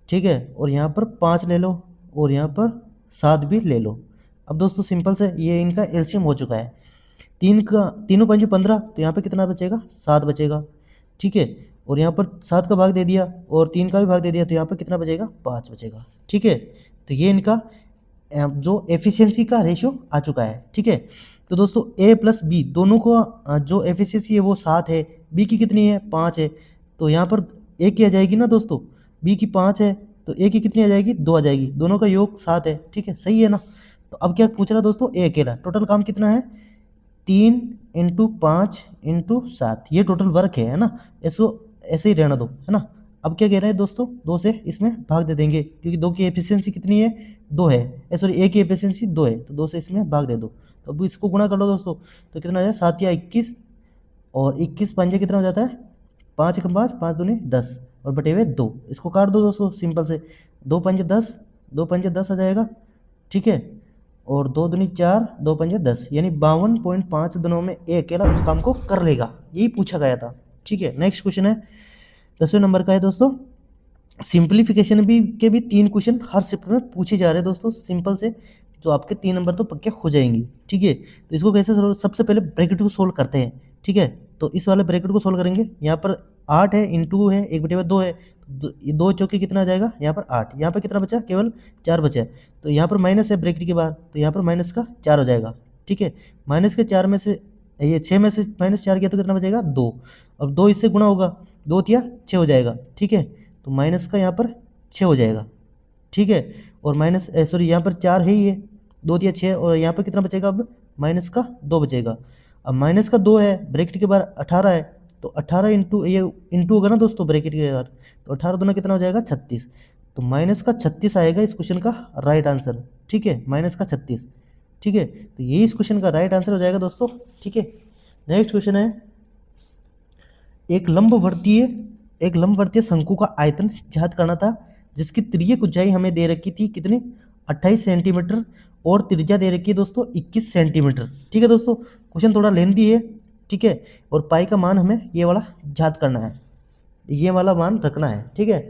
ठीक है। और यहाँ पर 5 ले लो, और यहाँ पर 7 भी ले लो। अब दोस्तों सिंपल से ये इनका एलसीएम हो चुका है, 3 पंजे 15, तो यहाँ पे कितना बचेगा, 7 बचेगा, ठीक है। और यहाँ पर 7 का भाग दे दिया, और 3 का भी भाग दे दिया, तो यहाँ पर कितना बचेगा, 5 बचेगा, ठीक है। तो ये इनका जो एफिशिएंसी का रेशियो आ चुका है, ठीक है। तो दोस्तों ए प्लस बी दोनों को जो एफिशिएंसी है वो 7 है, बी की कितनी है, 5 है। तो यहाँ पर ए की आ जाएगी ना दोस्तों, बी की 5 है, तो ए की कितनी आ जाएगी, 2 आ जाएगी, दोनों का योग 7 है, ठीक है, सही है ना। तो अब क्या पूछ रहा है दोस्तों, ए अकेला, टोटल काम कितना है, 3 × 5 × 7, ये टोटल वर्क है ना, इसको ऐसे ही रहना दो, है ना। अब क्या कह रहे हैं दोस्तों, 2 से इसमें भाग दे देंगे, क्योंकि 2 की एफिशिएंसी कितनी है, 2 है, सॉरी ए की एफिशिएंसी 2 है, तो 2 से इसमें भाग दे दो। तो अब इसको गुणा कर लो दोस्तों, तो कितना आ जाए, 7 या 21, और 21 पंजे कितना हो जाता है, 5 × 5, 5 दूनी 10, और बटे हुए 2, इसको काट दो दोस्तों सिंपल से, 2 पंजे 10, 2 पंजे 10 आ जाएगा, ठीक है। और 2 दूनी 4, 2 पंजे 10, यानी 52.5 दिनों में ए अकेला उस काम को कर लेगा, यही पूछा गया था, ठीक है। नेक्स्ट क्वेश्चन है 10वें नंबर का है दोस्तों, सिंप्लीफिकेशन के भी 3 क्वेश्चन हर शिफ्ट में पूछे जा रहे हैं दोस्तों, सिंपल से, तो आपके 3 नंबर तो पक्के हो जाएंगी, ठीक है। तो इसको कैसे सबसे पहले ब्रैकेट को सोल्व करते हैं, ठीक है। तो इस वाले ब्रैकेट को सोल्व करेंगे, यहाँ पर 8 है, इंटू है, 1/2 है, तो 2 चौके कितना आ जाएगा, यहाँ पर 8, यहाँ पर कितना बचा, केवल 4 बचा, तो यहाँ पर माइनस है ब्रैकेट के बाद, तो यहाँ पर माइनस का 4 हो जाएगा, ठीक है। माइनस के 4 में से, ये 6 में से -4 किया तो कितना बचेगा, 2, अब 2 इससे गुणा होगा, 2 तिया 6 हो जाएगा, ठीक है। तो माइनस का यहाँ पर 6 हो जाएगा, ठीक है। और माइनस सॉरी यहाँ पर 4 है ही है, 2 तिया 6, और यहाँ पर कितना बचेगा, अब माइनस का 2 बचेगा। अब माइनस का 2 है, ब्रैकेट के बाद 18 है, तो 18 इंटू ये इंटू होगा ना दोस्तों ब्रैकेट के बाद, तो 18 दूना कितना हो जाएगा, 36, तो माइनस का 36 आएगा इस क्वेश्चन का राइट आंसर, ठीक है, माइनस का 36, ठीक है। तो ये इस क्वेश्चन का राइट आंसर हो जाएगा दोस्तों, ठीक है। नेक्स्ट क्वेश्चन है, एक लंबवर्तीय शंकु का आयतन ज्ञात करना था, जिसकी तिर्यक ऊंचाई हमें दे रखी थी कितनी, 28 सेंटीमीटर, और त्रिज्या दे रखी है दोस्तों 21 सेंटीमीटर, ठीक है दोस्तों। क्वेश्चन थोड़ा लेंथी है, ठीक है, और पाई का मान हमें ये वाला ज्ञात करना है, ये वाला मान रखना है, ठीक है।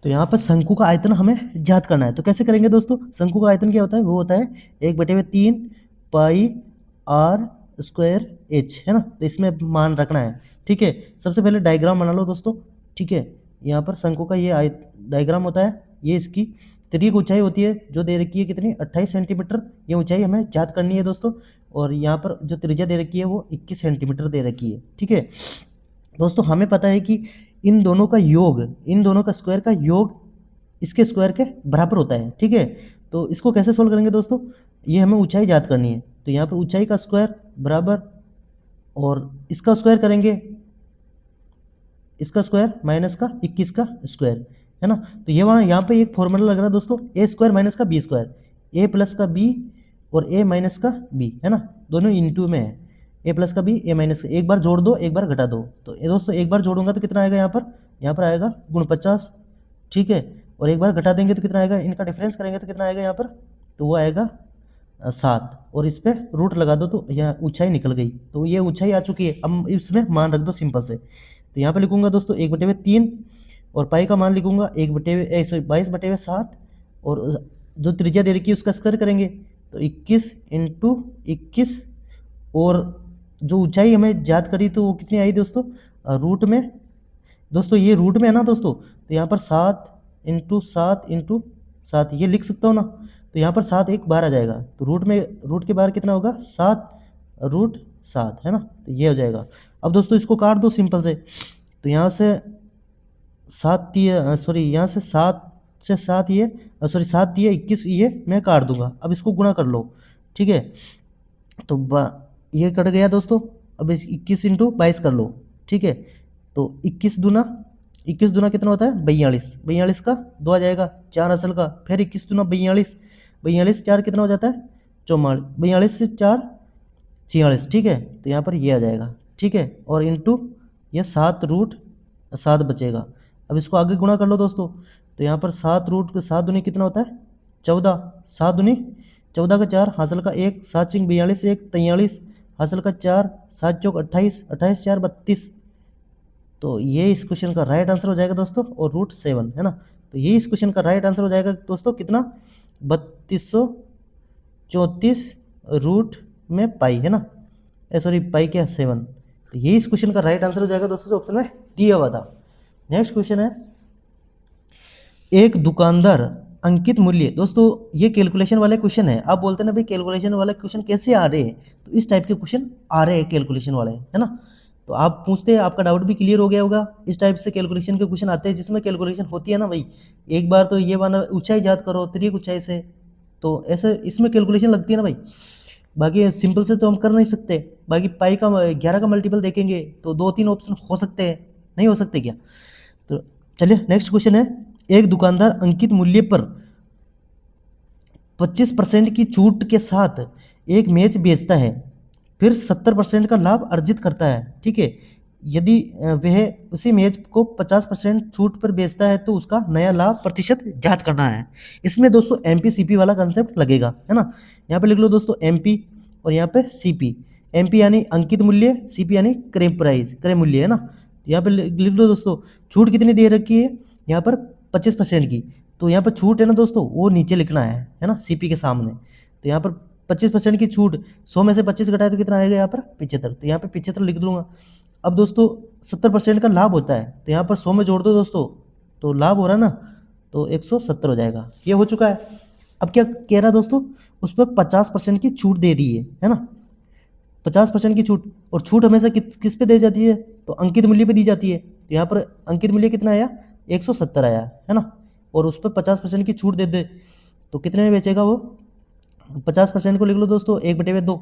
तो यहाँ पर शंकु का आयतन हमें ज्ञात करना है, तो कैसे करेंगे दोस्तों, शंकु का आयतन क्या होता है, वो होता है 1/3 पाई आर स्क्वायर एच, है ना। तो इसमें मान रखना है, ठीक है। सबसे पहले डायग्राम बना लो दोस्तों, ठीक है। यहाँ पर शंकु का ये डायग्राम होता है, ये इसकी तिर्यक ऊंचाई होती है जो दे रखी है कितनी, 28 सेंटीमीटर, ये ऊंचाई हमें ज्ञात करनी है दोस्तों। और यहाँ पर जो त्रिज्या दे रखी है वो 21 सेंटीमीटर दे रखी है, ठीक है दोस्तों। हमें पता है कि इन दोनों का योग, इन दोनों का स्क्वायर का योग इसके स्क्वायर के बराबर होता है, ठीक है। तो इसको कैसे सोल्व करेंगे दोस्तों, ये हमें ऊंचाई याद करनी है, तो यहाँ पर ऊंचाई का स्क्वायर बराबर, और इसका स्क्वायर करेंगे, इसका स्क्वायर माइनस का 21 का स्क्वायर, है ना। तो ये वहाँ यहाँ पे एक फॉर्मूला लग रहा है दोस्तों, ए स्क्वायर माइनस का बी स्क्वायर, ए प्लस का बी और ए माइनस का बी, है ना, दोनों इनटू में है, ए प्लस का बी ए माइनस का, एक बार जोड़ दो एक बार घटा दो, तो ये दोस्तों एक बार जोड़ूंगा तो कितना आएगा यहाँ पर आएगा गुण 50, ठीक है, और एक बार घटा देंगे तो कितना आएगा, इनका डिफरेंस करेंगे तो कितना आएगा यहाँ पर, तो वो आएगा 7, और इस पर रूट लगा दो तो यह ऊंचाई निकल गई, तो ये ऊंचाई आ चुकी है। अब इसमें मान रख दो सिंपल से, तो यहाँ पे लिखूंगा दोस्तों 1/3, और पाई का मान लिखूंगा 22/7, और जो त्रिज्या दे रखी है उसका स्क्वायर करेंगे तो 21 × 21, और जो ऊंचाई हमें याद करी तो वो कितनी आई दोस्तों, रूट में, दोस्तों ये रूट में है ना दोस्तों, तो यहाँ पर 7 × 7 × 7 ये लिख सकता हूँ ना, तो यहाँ पर 7 एक बार आ जाएगा, तो रूट के बाहर कितना होगा 7√7, है ना, तो ये हो जाएगा। अब दोस्तों इसको काट दो सिंपल से, तो यहाँ से 7 दिए 21, ये मैं काट दूंगा, अब इसको गुणा कर लो, ठीक है, तो ये कट गया दोस्तों, अब इस 21 × 22 कर लो, ठीक है, तो 21 दूना कितना होता है 42 का 2 आ जाएगा 4 असल का, फिर 21 दूना 42 4 कितना हो जाता है 44, 42 से 4 46, ठीक है, तो यहाँ पर ये आ जाएगा, ठीक है, और इंटू ये 7√7 बचेगा। अब इसको आगे गुणा कर लो दोस्तों, तो यहाँ पर 7 दूनी कितना होता है 14, 7 दूनी 14 का 4 हासिल का 1, 7 × 42 1 43 हासिल का 4, 7 चौक 28 28 4 32, तो ये इस क्वेश्चन का राइट आंसर हो जाएगा दोस्तों, और √7, है ना, तो ये इस क्वेश्चन का राइट आंसर हो जाएगा दोस्तों, कितना 3234 रूट में पाई, है ना, सॉरी पाई क्या 7, तो ये इस क्वेश्चन का राइट आंसर हो जाएगा दोस्तों, जो ऑप्शन में दिया हुआ था। नेक्स्ट क्वेश्चन है, एक दुकानदार अंकित मूल्य, दोस्तों ये कैलकुलेशन वाले क्वेश्चन है, आप बोलते हैं ना भाई कैलकुलेशन वाले क्वेश्चन कैसे आ रहे हैं, तो इस टाइप के क्वेश्चन आ रहे हैं कैलकुलेशन वाले, है ना, तो आप पूछते हैं, आपका डाउट भी क्लियर हो गया होगा, इस टाइप से कैलकुलेशन के क्वेश्चन आते हैं जिसमें कैलकुलेशन होती है ना भाई, एक बार तो ये वाला ऊंचाई याद करो त्रिक ऊंचाई से, तो ऐसे इसमें कैलकुलेशन लगती है ना भाई, बाकी सिंपल से तो हम कर नहीं सकते, बाकी पाई का 11 का मल्टीपल देखेंगे तो 2-3 ऑप्शन हो सकते हैं, नहीं हो सकते क्या, तो चलिए नेक्स्ट क्वेश्चन है, एक दुकानदार अंकित मूल्य पर 25% की छूट के साथ एक मेज बेचता है, फिर 70% का लाभ अर्जित करता है, ठीक है, यदि वह उसी मेज को 50% छूट पर बेचता है तो उसका नया लाभ प्रतिशत ज्ञात करना है। इसमें दोस्तों MPCP वाला कंसेप्ट लगेगा, है ना, यहाँ पे लिख लो दोस्तों MP और यहाँ पे CP, MP यानी अंकित मूल्य, CP यानी क्रय मूल्य, है ना, यहाँ पे लिख लो दोस्तों, छूट कितनी दे रखी है यहाँ पर 25% की, तो यहाँ पर छूट है ना दोस्तों वो नीचे लिखना है ना CP के सामने, तो यहाँ पर 25% की छूट, 100 में से 25 घटाए तो कितना आएगा यहाँ पर 75, तो यहाँ पे 75 लिख दूंगा। अब दोस्तों 70% का लाभ होता है, तो यहाँ पर 100 में जोड़ दो दोस्तों, तो लाभ हो रहा है ना, तो 170 हो जाएगा, ये हो चुका है। अब क्या कह रहा है दोस्तों, उस पर 50% की छूट दे रही है ना, 50% की छूट, और छूट हमेशा किस पे दी जाती है, तो अंकित मूल्य पे दी जाती है, तो यहाँ पर अंकित मूल्य कितना आया 170 आया, है ना, और उस पर 50% की छूट दे दे तो कितने में बेचेगा वो, 50% को लिख लो दोस्तों 1/2,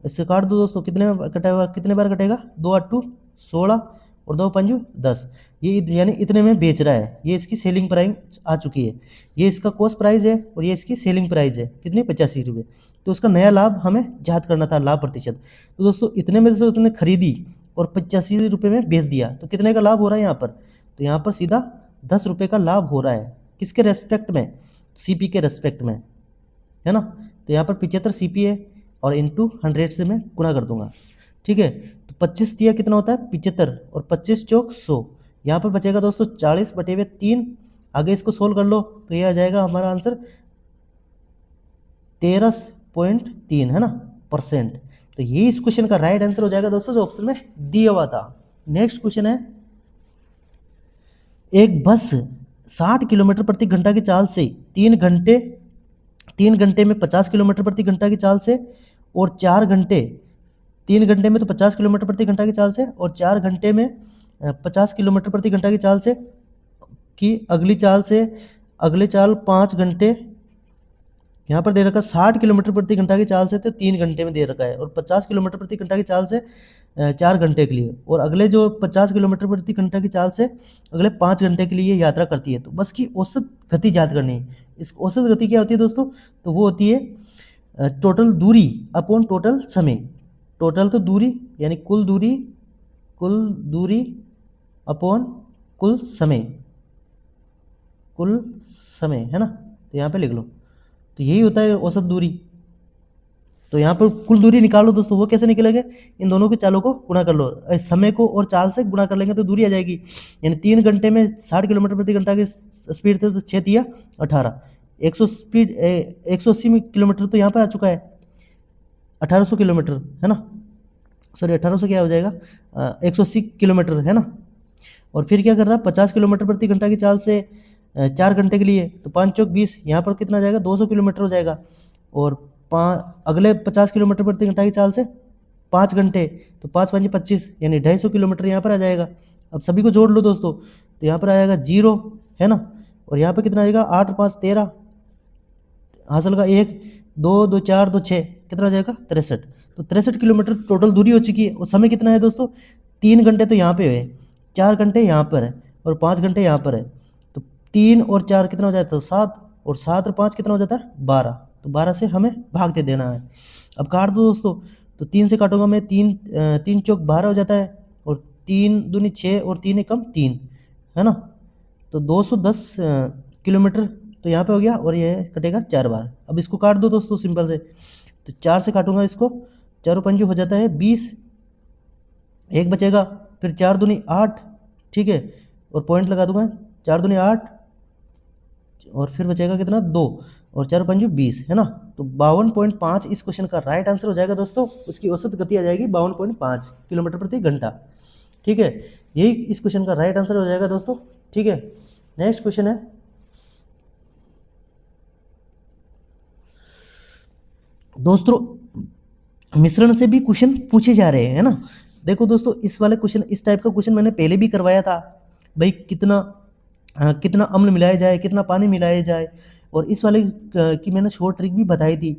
इससे काट दो दोस्तों, कितने में कटेगा, कितने बार कटेगा 2 8 16 और 2 5 10, ये यानी इतने में बेच रहा है, ये इसकी सेलिंग प्राइस आ चुकी है, ये इसका कॉस्ट प्राइस है और ये इसकी सेलिंग प्राइस है, कितनी 85 रुपये, तो उसका नया लाभ हमें ज्ञात करना था, लाभ प्रतिशत, तो दोस्तों इतने में से उसने खरीदी और 85 रुपये में बेच दिया, तो कितने का लाभ हो रहा है यहाँ पर, तो यहाँ पर सीधा 10 रुपये का लाभ हो रहा है, किसके रेस्पेक्ट में, CP के रेस्पेक्ट में, है ना, तो यहाँ पर 75 CP है और इंटू 100 से मैं गुणा कर दूंगा, ठीक है, तो 25 दिया कितना होता है 75 और 25 चौक 100, यहाँ पर बचेगा दोस्तों 40/3, आगे इसको सोल्व कर लो तो ये आ जाएगा हमारा आंसर 13.3, है ना %, तो ये इस क्वेश्चन का राइट आंसर हो जाएगा दोस्तों, जो ऑप्शन में दिया हुआ था। नेक्स्ट क्वेश्चन है, एक बस 60 किलोमीटर प्रति घंटा की चाल से 3 घंटे में 50 किलोमीटर प्रति घंटा की चाल से और 3 घंटे में तो 50 किलोमीटर प्रति घंटा की चाल से और 4 घंटे में 50 किलोमीटर प्रति घंटा की चाल से कि अगले चाल 5 घंटे, यहाँ पर दे रखा है 60 किलोमीटर प्रति घंटा की चाल से तो 3 घंटे में दे रखा है, और 50 किलोमीटर प्रति घंटा की चाल से 4 घंटे के लिए, और अगले जो 50 किलोमीटर प्रति घंटा की चाल से अगले 5 घंटे के लिए यात्रा करती है। तो बस की औसत गति ज्ञात करनी है। इस औसत गति क्या होती है दोस्तों? तो वो होती है टोटल दूरी अपॉन टोटल समय। टोटल तो दूरी यानी कुल दूरी अपॉन कुल समय है ना। तो यहाँ पे लिख लो, तो यही होता है औसत दूरी। तो यहाँ पर कुल दूरी निकालो दोस्तों, वो कैसे निकलेंगे? इन दोनों की चालों को गुणा कर लो, समय को और चाल से गुणा कर लेंगे तो दूरी आ जाएगी। यानी 3 घंटे में 60 किलोमीटर प्रति घंटा की स्पीड थे तो 6 तिया 18, 180 किलोमीटर तो यहाँ पर आ चुका है, 1800 किलोमीटर है ना, सॉरी 1800 क्या हो जाएगा, 180 किलोमीटर है ना। और फिर क्या कर रहा है, 50 किलोमीटर प्रति घंटा की चाल से 4 घंटे के लिए, तो 5 चौक 20, यहाँ पर कितना जाएगा, 200 किलोमीटर हो जाएगा। और अगले 50 किलोमीटर प्रति घंटा की चाल से 5 घंटे, तो 5 5 25 यानी 250 किलोमीटर यहाँ पर आ जाएगा। अब सभी को जोड़ लो दोस्तों, तो यहाँ पर आएगा 0 है ना, और यहाँ पर कितना आ जाएगा, 8 5 13, हासिल का 1 2 2 4 2 6, कितना हो जाएगा 63। तो 63 किलोमीटर टोटल दूरी हो चुकी है। और समय कितना है दोस्तों, 3 घंटे तो यहाँ पे है, 4 घंटे यहाँ पर है और 5 घंटे यहाँ पर है। तो 3 और 4 कितना हो जाता है, 7, और 7 और 5 कितना हो जाता है, 12। तो 12 से हमें भाग दे देना है। अब काट दो दोस्तों, तो 3 से काटूंगा मैं, 3 चौक 12 हो जाता है, और 3 दूनी 6 और 3 एकम 3 है ना। तो 210 किलोमीटर तो यहाँ पे हो गया, और ये कटेगा 4 बार। अब इसको काट दो दोस्तों सिंपल से, तो 4 से काटूंगा इसको, 4 पंजू हो जाता है 20, एक बचेगा, फिर 4 दूनी 8, ठीक है, और पॉइंट लगा दूंगा, 4 दूनी 8, और फिर बचेगा कितना 2, और 4 पंजू 20 है ना। तो 52.5 इस क्वेश्चन का राइट आंसर हो जाएगा दोस्तों। उसकी औसत गति आ जाएगी 52.5 किलोमीटर प्रति घंटा, ठीक है। यही इस क्वेश्चन का राइट आंसर हो जाएगा दोस्तों, ठीक है। नेक्स्ट क्वेश्चन है, दोस्तों मिश्रण से भी क्वेश्चन पूछे जा रहे हैं है ना। देखो दोस्तों, इस वाले क्वेश्चन, इस टाइप का क्वेश्चन मैंने पहले भी करवाया था भाई, कितना अम्ल मिलाया जाए, कितना पानी मिलाया जाए। और इस वाले की मैंने शॉर्ट ट्रिक भी बताई थी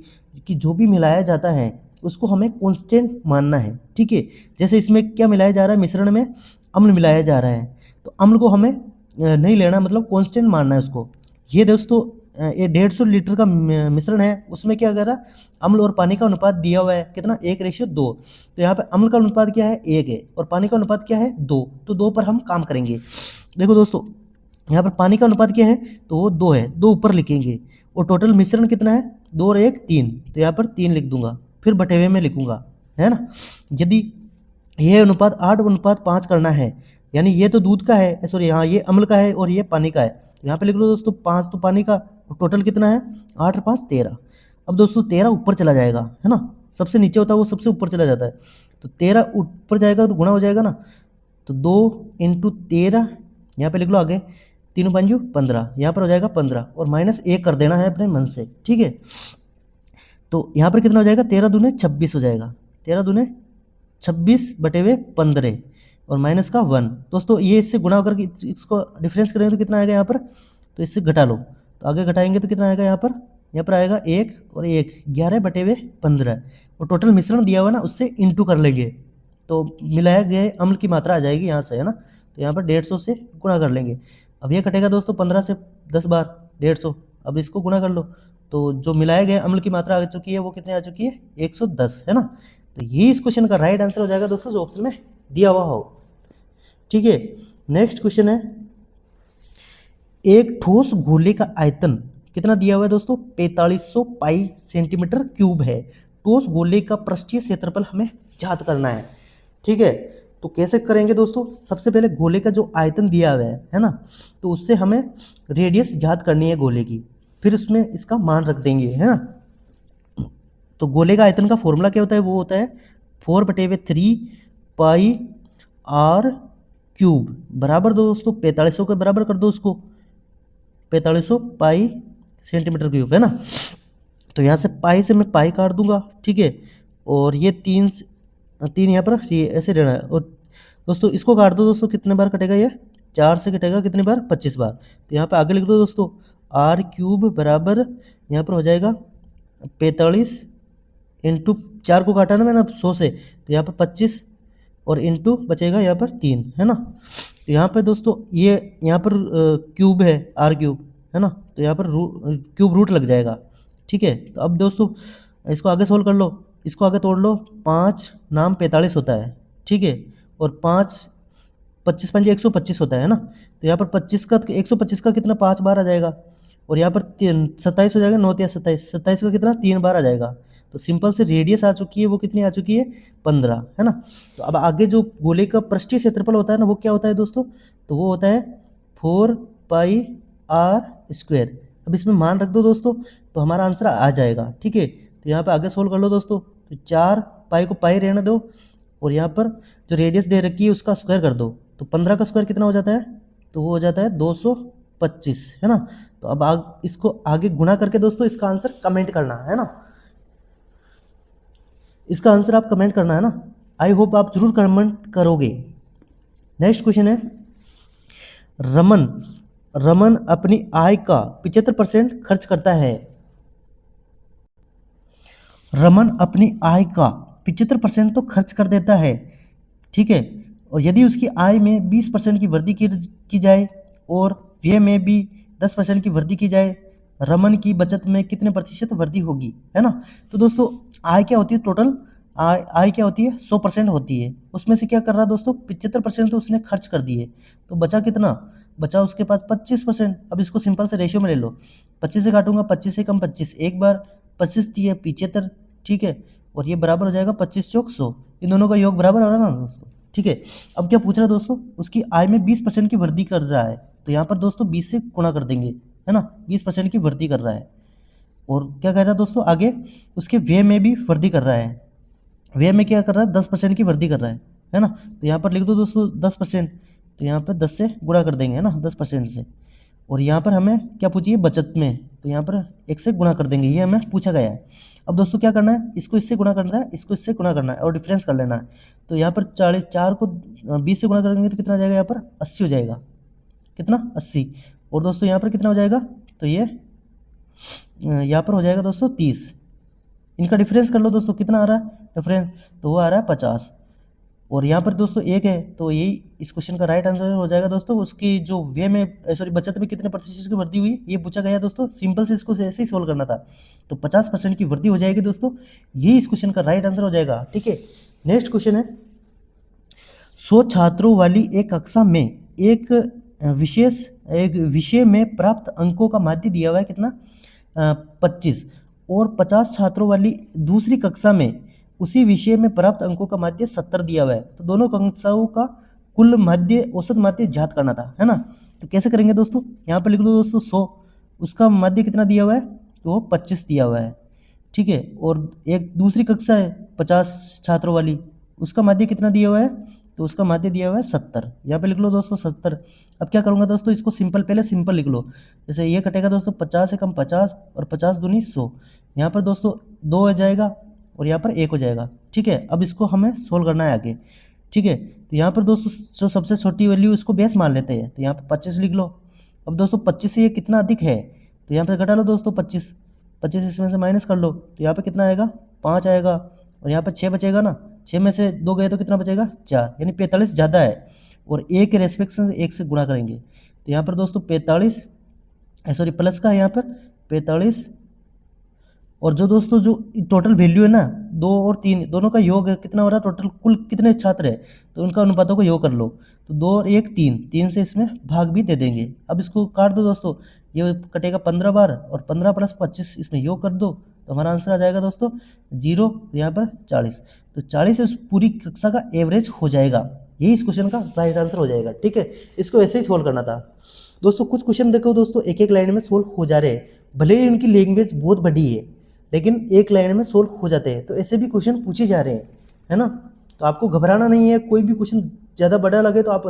कि जो भी मिलाया जाता है उसको हमें कांस्टेंट मानना है, ठीक है। जैसे इसमें क्या मिलाया जा रहा है, मिश्रण में अम्ल मिलाया जा रहा है, तो अम्ल को हमें नहीं लेना, मतलब कांस्टेंट मानना है उसको। ये दोस्तों ये 150 लीटर का मिश्रण है, उसमें क्या कर रहा है, अम्ल और पानी का अनुपात दिया हुआ है कितना, 1:2। तो यहाँ पे अम्ल का अनुपात क्या है, 1 है, और पानी का अनुपात क्या है, 2। तो 2 पर हम काम करेंगे। देखो दोस्तों, यहाँ पर पानी का अनुपात क्या है, तो वो 2 है, 2 ऊपर लिखेंगे। और टोटल मिश्रण कितना है, 2 और 1 3, तो यहाँ पर 3 लिख दूंगा, फिर बटे हुए में लिखूंगा, है ना। यदि ये अनुपात 8:5 करना है, यानी ये तो दूध का है, सॉरी हाँ ये अम्ल का है और ये पानी का है, तो यहाँ पे लिख लो दोस्तों 5 तो पानी का, टोटल कितना है, 8 और 5 13। अब दोस्तों 13 ऊपर चला जाएगा है ना, सबसे नीचे होता है वो सबसे ऊपर चला जाता है, तो 13 ऊपर जाएगा तो गुणा हो जाएगा ना। तो 2 × 13, यहाँ पे लिख लो आगे, 3 पंजू 15, यहाँ पर हो जाएगा 15, और -1 कर देना है अपने मन से, ठीक है। तो यहाँ पर कितना हो जाएगा, 13 दूने 26 हो जाएगा, 13 दूने 26 बटे हुए 15, और माइनस का 1। दोस्तों ये इससे गुणा होकर के इसको डिफरेंस करेंगे तो कितना आएगा यहाँ पर, तो इससे घटा लो, तो आगे घटाएंगे तो कितना आएगा, यहाँ पर आएगा 1 और 1 11 बटे हुए 15, और टोटल मिश्रण दिया हुआ ना उससे इंटू कर लेंगे, तो मिलाया गया अम्ल की मात्रा आ जाएगी यहाँ से, है ना। तो यहाँ पर 150 से गुणा कर लेंगे। अब ये कटेगा दोस्तों 15 से 10 बार 150, अब इसको गुणा कर लो, तो जो मिलाया गया अम्ल की मात्रा आ चुकी है वो कितने आ चुकी है, 110 है ना। तो ये इस क्वेश्चन का राइट आंसर हो जाएगा दोस्तों, जो ऑप्शन में दिया हुआ हो, ठीक है। नेक्स्ट क्वेश्चन है, एक ठोस गोले का आयतन कितना दिया हुआ है दोस्तों, 4500 पाई सेंटीमीटर क्यूब है। ठोस गोले का पृष्ठीय क्षेत्रफल हमें ज्ञात करना है, ठीक है। तो कैसे करेंगे दोस्तों, सबसे पहले गोले का जो आयतन दिया हुआ है ना, तो उससे हमें रेडियस ज्ञात करनी है गोले की, फिर उसमें इसका मान रख देंगे, है ना। तो गोले का आयतन का फॉर्मूला क्या होता है, वो होता है 4/3 पाई आर क्यूब बराबर दोस्तों 4500 के बराबर कर दो उसको, 4500 पाई सेंटीमीटर क्यूब, है ना। तो यहाँ से पाई से मैं पाई काट दूंगा, ठीक है, और ये 3 यहाँ पर ये ऐसे रहना है, और दोस्तों इसको काट दो दोस्तों, कितने बार कटेगा ये, 4 से कटेगा कितनी बार, 25 बार। तो यहाँ पे आगे लिख दो दोस्तों, आर क्यूब बराबर यहाँ पर हो जाएगा 45 इंटू 4 को काटा ना मैंने 100 से, तो यहाँ पर 25 और इंटू बचेगा यहाँ पर 3, है ना। तो यहाँ पर दोस्तों ये यहाँ पर क्यूब है, आर क्यूब है ना, तो यहाँ पर क्यूब रूट लग जाएगा, ठीक है। तो अब दोस्तों इसको आगे सोल्व कर लो, इसको आगे तोड़ लो, 5 नाम 45 होता है, ठीक है, और 5 25 पंजे 125 होता है ना। तो यहाँ पर 25 का 125 का कितना 5 बार आ जाएगा, और यहाँ पर 27 हो जाएगा, 9 या 27, 27 का कितना 3 बार आ जाएगा। तो सिंपल से रेडियस आ चुकी है, वो कितनी आ चुकी है 15, है ना। तो अब आगे जो गोले का पृष्ठीय क्षेत्रफल होता है ना, वो क्या होता है दोस्तों, तो वो होता है 4 पाई आर स्क्वायर। अब इसमें मान रख दो दोस्तों, तो हमारा आंसर आ जाएगा, ठीक है। तो यहाँ पे आगे सोल्व कर लो दोस्तों, तो 4 पाई को पाई रहने दो, और यहाँ पर जो रेडियस दे रखी है उसका स्क्वायर कर दो, तो 15 का स्क्वायर कितना हो जाता है, तो वो हो जाता है 225, है ना। तो अब इसको आगे गुणा करके दोस्तों इसका आंसर कमेंट करना है ना, इसका आंसर आप कमेंट करना है ना। आई होप आप जरूर कमेंट करोगे। नेक्स्ट क्वेश्चन है, रमन अपनी आय का 75% खर्च करता है। रमन अपनी आय का 75% तो खर्च कर देता है, ठीक है। और यदि उसकी आय में 20% की वृद्धि की जाए और व्यय में भी 10% की वृद्धि की जाए, रमन की बचत में कितने प्रतिशत वृद्धि होगी, है ना। तो दोस्तों आय क्या होती है, टोटल आय क्या होती है 100% होती है, उसमें से क्या कर रहा है दोस्तों 75% तो उसने खर्च कर दिए, तो बचा कितना, बचा उसके पास 25%। अब इसको सिंपल से रेशियो में ले लो, 25 से काटूंगा, 25 से कम 25 एक बार, 25 दिए 75, ठीक है, और ये बराबर हो जाएगा 25 चौक 100, इन दोनों का योग बराबर हो रहा है ना दोस्तों, ठीक है। अब क्या पूछ रहा है दोस्तों, उसकी आय में 20% की वृद्धि कर रहा है, तो यहाँ पर दोस्तों 20 से गुणा कर देंगे, है ना, 20% की वृद्धि कर रहा है। और क्या कह रहा है दोस्तों आगे, उसके व्यय में भी वृद्धि कर रहा है, व्यय में क्या कर रहा है 10% की वृद्धि कर रहा है ना। तो यहाँ पर लिख दो दोस्तों 10%, तो यहाँ पर 10 से गुणा कर देंगे, है ना, 10% से। और यहाँ पर हमें क्या पूछिए बचत में, तो यहाँ पर 1 से गुणा कर देंगे, ये हमें पूछा गया है। अब दोस्तों क्या करना है, इसको इससे गुणा करना है, इसको इससे गुणा करना है और डिफरेंस कर लेना है। तो यहाँ पर 4 को 20 से गुणा करेंगे तो कितना आ जाएगा, यहाँ पर 80 हो जाएगा, कितना 80। और दोस्तों यहाँ पर कितना हो जाएगा, तो ये यहाँ पर हो जाएगा दोस्तों 30। इनका डिफरेंस कर लो दोस्तों, कितना आ रहा है डिफरेंस, तो वो आ रहा है 50। और यहाँ पर दोस्तों 1 है, तो यही इस क्वेश्चन का राइट आंसर हो जाएगा दोस्तों। उसकी जो व्यय में सॉरी बचत में कितने प्रतिशत की वृद्धि हुई ये पूछा गया दोस्तों, सिंपल से इसको ऐसे ही सोल्व करना था। तो 50% की वृद्धि हो जाएगी दोस्तों, यही इस क्वेश्चन का राइट आंसर हो जाएगा, ठीक है। नेक्स्ट क्वेश्चन है, 100 छात्रों वाली एक कक्षा में एक विषय में प्राप्त अंकों का माध्य दिया हुआ है कितना 25, और 50 छात्रों वाली दूसरी कक्षा में उसी विषय में प्राप्त अंकों का माध्य 70 दिया हुआ है। तो दोनों कक्षाओं का कुल माध्य औसत माध्य ज्ञात करना था, है ना। तो कैसे करेंगे दोस्तों, यहाँ पर लिख दो दोस्तों 100, उसका माध्य कितना दिया हुआ है, तो वो 25 दिया हुआ है, ठीक है। और एक दूसरी कक्षा है 50 छात्रों वाली, उसका माध्य कितना दिया हुआ है, तो उसका माध्य दिया हुआ है 70, यहाँ पे लिख लो दोस्तों 70। अब क्या करूँगा दोस्तों, इसको सिंपल पहले सिंपल लिख लो, जैसे ये कटेगा दोस्तों 50 से कम 50 और 50 दूनी 100, यहाँ पर दोस्तों 2 हो जाएगा और यहाँ पर 1 हो जाएगा, ठीक है। अब इसको हमें सोल्व करना है आगे, ठीक है। तो यहाँ पर दोस्तों जो सबसे छोटी वैल्यू इसको बेस मान लेते हैं, तो यहाँ पर 25 लिख लो। अब दोस्तों 25 से ये कितना अधिक है, तो यहाँ पर घटा लो दोस्तों 25 इसमें से माइनस कर लो, तो यहाँ पर कितना आएगा 5 आएगा, और यहाँ पर 6 बचेगा ना, 6 में से 2 गए तो कितना बचेगा 4, यानी 45 ज़्यादा है, और 1 के रेस्पेक्ट से 1 से गुणा करेंगे। तो यहाँ पर दोस्तों 45 सॉरी प्लस का है यहाँ पर 45, और जो दोस्तों जो टोटल वैल्यू है ना 2 और 3 दोनों का योग है, कितना हो रहा है टोटल कुल कितने छात्र है, तो उनका अनुपातों को योग कर लो, तो 2 और 1 3 से इसमें भाग भी दे देंगे। अब इसको काट दो दोस्तों, ये कटेगा 15 बार, और 15 प्लस 25 इसमें योग कर दो, तो हमारा आंसर आ जाएगा दोस्तों 0, यहाँ पर 40। तो 40 उस पूरी कक्षा का एवरेज हो जाएगा, यही इस क्वेश्चन का राइट आंसर हो जाएगा, ठीक है। इसको ऐसे ही सोल्व करना था दोस्तों। कुछ क्वेश्चन देखो दोस्तों एक एक लाइन में सोल्व हो जा रहे हैं, भले ही उनकी लैंग्वेज बहुत बड़ी है लेकिन एक लाइन में सोल्व हो जाते हैं। तो ऐसे भी क्वेश्चन पूछे जा रहे हैं, है ना। तो आपको घबराना नहीं है, कोई भी क्वेश्चन ज़्यादा बड़ा लगे तो आप